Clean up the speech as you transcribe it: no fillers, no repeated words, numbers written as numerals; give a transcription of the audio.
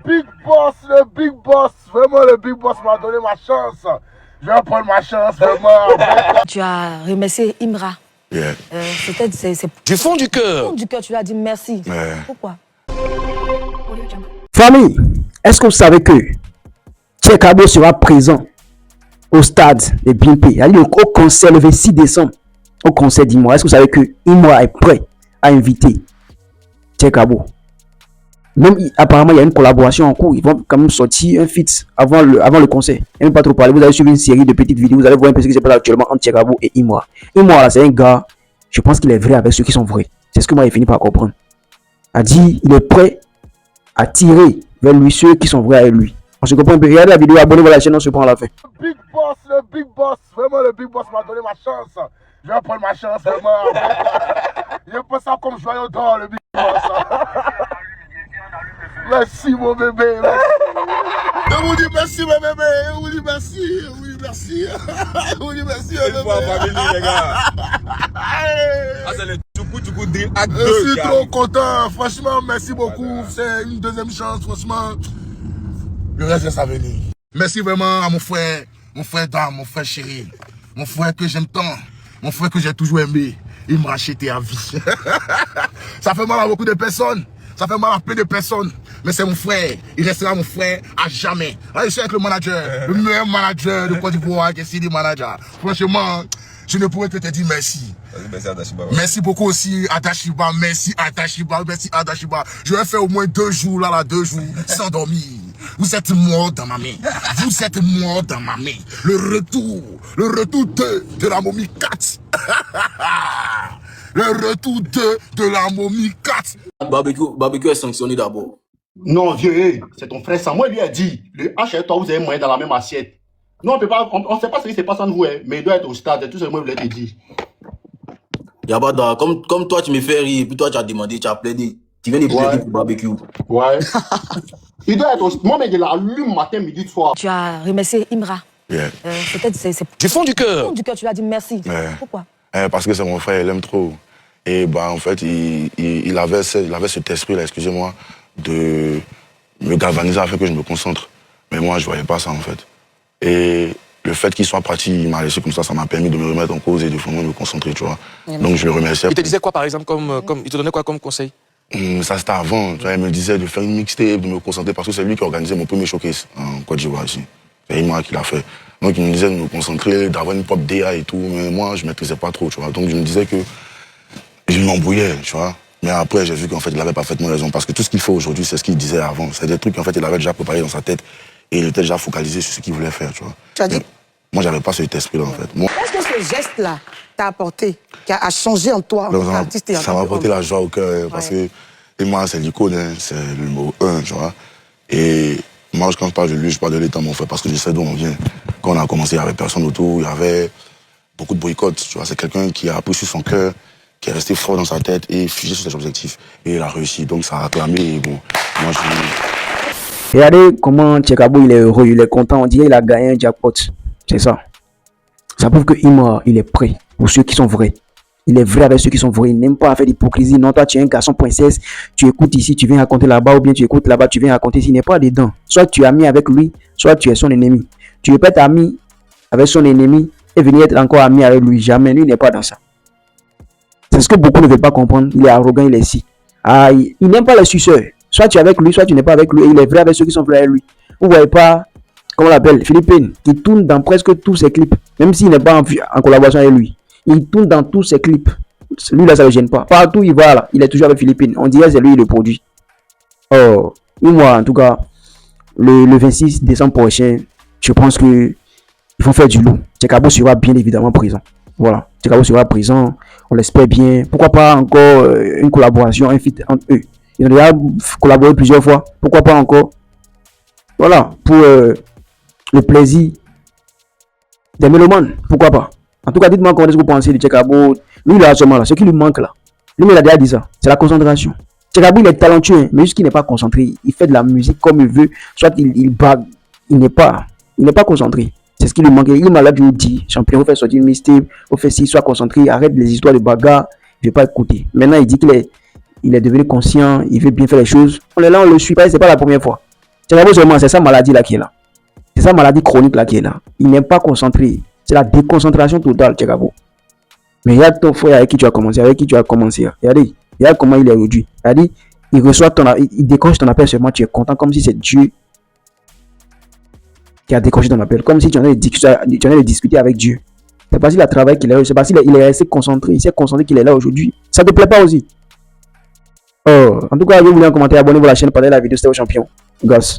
le big boss, vraiment le big boss m'a donné ma chance. Je vais prendre ma chance, vraiment. Tu as remercié Imra. Yeah. C'est Du fond du cœur. Du fond du cœur, tu lui as dit merci. Ouais. Pourquoi? Famille, est-ce que vous savez que Tchekabo sera présent au stade de BNP, au concert le 26 décembre, au concert d'Imra? Est-ce que vous savez que Imra est prêt à inviter Tchekabo? Même apparemment, il y a une collaboration en cours. Ils vont quand même sortir un feat avant le concert. Et même pas trop parler. Vous allez suivre une série de petites vidéos. Vous allez voir un peu ce qui se passe actuellement entre Tchekabo et Imra. Imra, là, c'est un gars, je pense qu'il est vrai avec ceux qui sont vrais. C'est ce que moi, j'ai fini par comprendre. A dit, il est prêt à tirer vers lui ceux qui sont vrais avec lui. On se comprend un peu. Regardez la vidéo, abonnez-vous à la chaîne, on se prend à la fin. Le big boss, vraiment le big boss m'a donné ma chance. Je vais prendre ma chance, vraiment. Je pense ça comme joyau d'or, le big boss. Merci mon bébé, merci. Je vous dis merci mon bébé, je vous dis merci, je vous dis merci. Je vous dis merci mon bébé. Famille, les gars. Ah, c'est le tout deal acte 2. Je suis trop content, franchement, merci beaucoup. C'est une deuxième chance, franchement. Le reste, ça venir. Merci vraiment à mon frère d'âme, mon frère chéri, mon frère que j'aime tant, mon frère que j'ai toujours aimé. Il m'a racheté à vie. Ça fait mal à beaucoup de personnes. Ça fait mal à plein de personnes. Mais c'est mon frère. Il restera mon frère à jamais. Là, je suis avec le manager. Le meilleur manager de Côte d'Ivoire, qui est Sidi Manager. Franchement, je ne pourrais que te dire merci. Merci Adashiba. Merci beaucoup aussi Adashiba. Merci Adashiba. Merci Adashiba. Je vais faire au moins 2 jours, 2 jours, sans dormir. Vous êtes mort dans ma main. Vous êtes mort dans ma main. Le retour de la momie 4. Le retour de la momie 4. Barbecue est sanctionné d'abord. Non, vieux, c'est ton frère Samuel lui a dit, le H et toi, vous avez moyen dans la même assiette. Non, on peut pas, on sait pas ce qui se passe entre vous, mais il doit être au stade, tout ce que moi je voulais te dire. Yabada, comme toi tu me fais rire, puis toi tu as demandé, tu as plaidé, tu viens de plaider pour barbecue. Ouais. Il doit être au stade. Moi, mais il allume matin, midi, soir. Tu as remercié Imra. Yeah. C'est Du fond du cœur. Du fond du cœur, tu lui as dit merci. Ouais. Pourquoi? Parce que c'est mon frère, il l'aime trop. Et bah, en fait, il avait cet esprit-là, excusez-moi, de me galvaniser afin que je me concentre. Mais moi, je voyais pas ça, en fait. Et le fait qu'il soit parti, il m'a laissé comme ça m'a permis de me remettre en cause et de vraiment me concentrer, tu vois. Donc, je le remercie. Il te disait quoi, par exemple, il te donnait quoi comme conseil? Ça, c'était avant. Tu vois, il me disait de faire une mixtape, de me concentrer, parce que c'est lui qui a organisé mon premier showcase en Côte d'Ivoire, ici. C'est moi qui l'a fait. Donc, il me disait de me concentrer, d'avoir une pop DA et tout. Mais moi, je maîtrisais pas trop, tu vois. Donc, je me disais que je m'embrouillais, tu vois. Mais après, j'ai vu qu'en fait, il avait parfaitement raison. Parce que tout ce qu'il fait aujourd'hui, c'est ce qu'il disait avant. C'est des trucs qu'en fait, il avait déjà préparé dans sa tête. Et il était déjà focalisé sur ce qu'il voulait faire, tu vois. Tu as dit? Moi, j'avais pas cet esprit-là, en fait. Est-ce que ce geste-là t'a apporté, qui a changé en toi, en tant qu'artiste et en tant ça m'a apporté la joie au cœur, parce que moi, c'est l'icône, hein, c'est le numéro 1, tu vois. Et moi, quand je parle de lui, je parle de l'état, mon frère, parce que je sais d'où on vient. Quand on a commencé, il n'y avait personne autour, il y avait beaucoup de boycotts, tu vois. C'est quelqu'un qui a appris sur son cœur, qui est resté fort dans sa tête et figé sur ses objectifs. Et il a réussi, donc ça a acclamé, et bon, moi, je... Regardez comment Tchekabo il est heureux, il est content, on dirait qu'il a gagné un jackpot. C'est ça. Ça prouve que Imra, il est prêt pour ceux qui sont vrais. Il est vrai avec ceux qui sont vrais. Il n'aime pas faire d'hypocrisie. Non, toi, tu es un garçon princesse. Tu écoutes ici, tu viens raconter là-bas, ou bien tu écoutes là-bas, tu viens raconter ici. Il n'est pas dedans. Soit tu es ami avec lui, soit tu es son ennemi. Tu ne peux pas être ami avec son ennemi et venir être encore ami avec lui. Jamais. Lui, il n'est pas dans ça. C'est ce que beaucoup ne veulent pas comprendre. Il est arrogant, il est si. Ah, il n'aime pas les suceurs. Soit tu es avec lui, soit tu n'es pas avec lui. Et il est vrai avec ceux qui sont vrais avec lui. Vous ne voyez pas, comment on l'appelle, Philippine, qui tourne dans presque tous ses clips. Même s'il n'est pas en collaboration avec lui. Il tourne dans tous ses clips. Lui là, ça ne le gêne pas. Partout il va là, il est toujours avec Philippine. On dirait que c'est lui le produit. Oh, et moi en tout cas, le 26 décembre prochain, je pense que il faut faire du loup. Tchekabo sera bien évidemment présent. Voilà, Tchekabo sera présent. On l'espère bien. Pourquoi pas encore une collaboration, un feat entre eux. Ils ont déjà collaboré plusieurs fois. Pourquoi pas encore? Voilà, pour le plaisir des mélomanes. Pourquoi pas? En tout cas, dites-moi comment est-ce que vous pensez de Tchekabo. Lui, il a seulement là. Ce qui lui manque là. Lui, il a déjà dit ça. C'est la concentration. Tchekabo, il est talentueux, mais juste qu'il n'est pas concentré. Il fait de la musique comme il veut. Soit il bague. Il n'est pas concentré. C'est ce qui lui manque. Il m'a là lui dit, champion, vous faites sortir une mixtape, vous faites si, soit concentré, arrête les histoires de bagarre. Je ne vais pas écouter. Maintenant, il dit qu'il est devenu conscient, il veut bien faire les choses. On est là, on le suit pas, c'est pas la première fois. Thiagabo seulement, c'est sa maladie là qui est là. C'est sa maladie chronique là qui est là. Il n'est pas concentré. C'est la déconcentration totale, Thiagabo. Mais il y a ton frère avec qui tu as commencé, Regardez, regarde comment il est aujourd'hui. C'est-à-dire, il reçoit il décroche ton appel seulement, tu es content comme si c'est Dieu qui a décroché ton appel, comme si tu en de discuter avec Dieu. C'est parce qu'il a travaillé qu'il est là, c'est parce qu'il est resté concentré, il s'est concentré qu'il est là aujourd'hui. Ça te plaît pas aussi? En tout cas, je voulais un commentaire, abonnez-vous à la chaîne, partagez la vidéo, c'était au champion. Gosse.